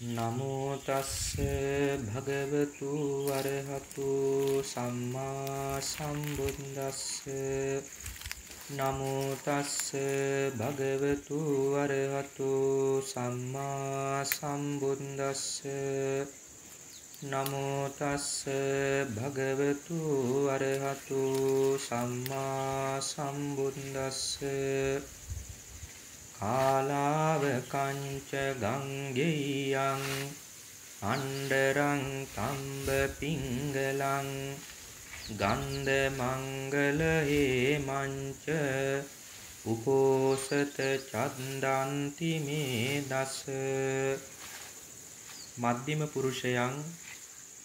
නමෝ තස්ස භගවතු වරහතු සම්මා සම්බුද්දස්ස නමෝ තස්ස භගවතු වරහතු සම්මා සම්බුද්දස්ස නමෝ තස්ස භගවතු වරහතු සම්මා සම්බුද්දස්ස කාලාව කංච ගංගෙයං අණ්ඩරං තම්බ පිංගලං ගන්ධ මංගල හේමංච උපෝසත චන්දන්ති මේ දස මධ්‍යම පුරුෂයන්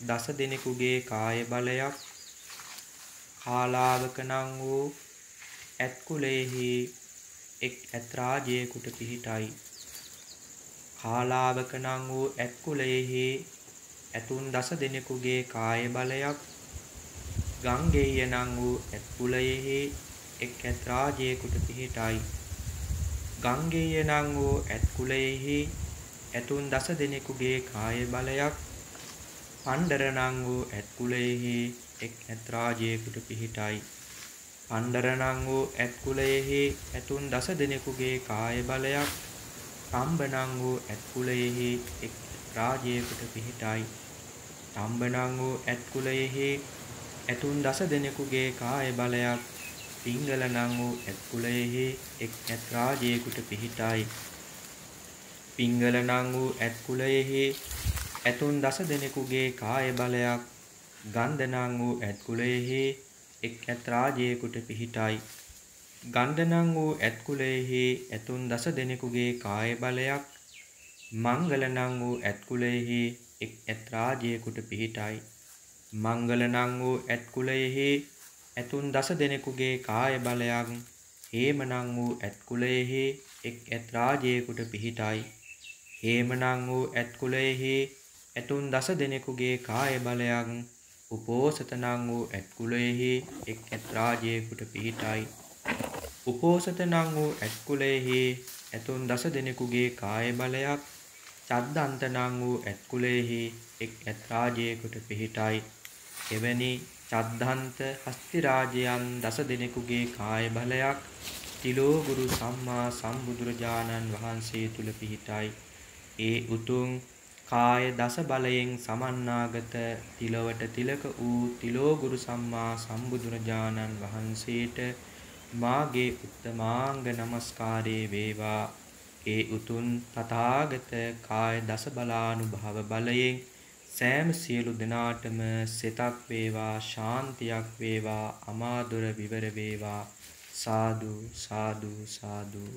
දස දෙනෙකුගේ කාය බලයක් කාලාවක නම් වූ ඇත්කුලෙහි එක් ඇත්රාජයෙකුට පිහිටයි. කාලාවක නම් වූ ඇත්කුලයෙහි ඇතුන් දස දෙනෙකුගේ කාය බලයක් ගංගෙය නම් වූ ඇත්කුලයෙහි එක් ඇත්රාජයෙකුට පිහිටයි. ගංගෙය නම් වූ ඇත්කුලයෙහි ඇතුන් දස දෙනෙකුගේ කාය බලයක් පණ්ඩර නම් වූ ඇත්කුලයෙහි එක් ඇත්රාජයෙකුට පිහිටයි. පණ්ඩර නම් වූ ඇත්කුලයෙහි ඇතුන් දස දෙනෙකුගේ කාය බලයක් තම්බ නම් වූ ඇත්කුලයෙහි එක් රාජයෙකුට පිහිටයි. තම්බ නම් වූ ඇත්කුලයෙහි ඇතුන් දස දෙනෙකුගේ කාය බලයක් පිංගල නම් වූ ඇත්කුලයෙහි එක් ඇත්රාජයෙකුට පිහිටයි. පිංගල නම් වූ ඇත්කුලයෙහි ඇතුන් දස දෙනෙකුගේ කාය බලයක් ගන්ධ නම් වූ ඇත්කුලයෙහි එක් ඇත්රාජයෙකුට පිහිටයි. ගන්ධ නම් වූ ඇත්කුලයෙහි ඇතුන් දස දෙනෙකුගේ කාය බලයක් මංගල නම් වූ ඇත්කුලයෙහි එක් ඇත්රාජයෙකුට පිහිටයි. මංගල නම් වූ ඇත්කුලයෙහි ඇතුන් දස දෙනෙකුගේ කාය බලයක් හේම නම් වූ ඇත්කුලයෙහි එක් ඇත්රාජයෙකුට පිහිටයි. හේම නම් වූ ඇත්කුලයෙහි ඇතුන් දස දෙනෙකුගේ කාය බලයක් උපෝසත නම් වූ ඇත්කුලයෙහි එක් ඇත්රාජයෙකුට පිහිටයි. උපෝසත නම් වූ ඇත්කුලයෙහි ඇතුන් දස දෙනෙකුගේ කාය බලයක් චද්දන්ත නම් වූ ඇත්කුලයෙහි එක් ඇත්රාජයෙකුට පිහිටයි. එවැනි චද්දන්ත හස්තිරාජයන් දස දෙනෙකුගේ කාය බලයක් තිලෝගුරු සම්මා සම්බුදුරජාණන් වහන්සේ තුල පිහිටයි. ඒ උතුම් කාය දස බලයෙන් සමන්නාගත තිලවට තිලක වූ තිලෝගුරු සම්මා සම්බුදුරජාණන් වහන්සේට මාගේ උත්තමාංග නමස්කාරේ වේවා. ඒ උතුම් තථාගත කාය දස බලානුභව බලයෙන් සෑම සියලු දෙනාටම සිතක් වේවා, ශාන්තියක් වේවා, අමාදුර විවර වේවා. සාදු සාදු සාදු.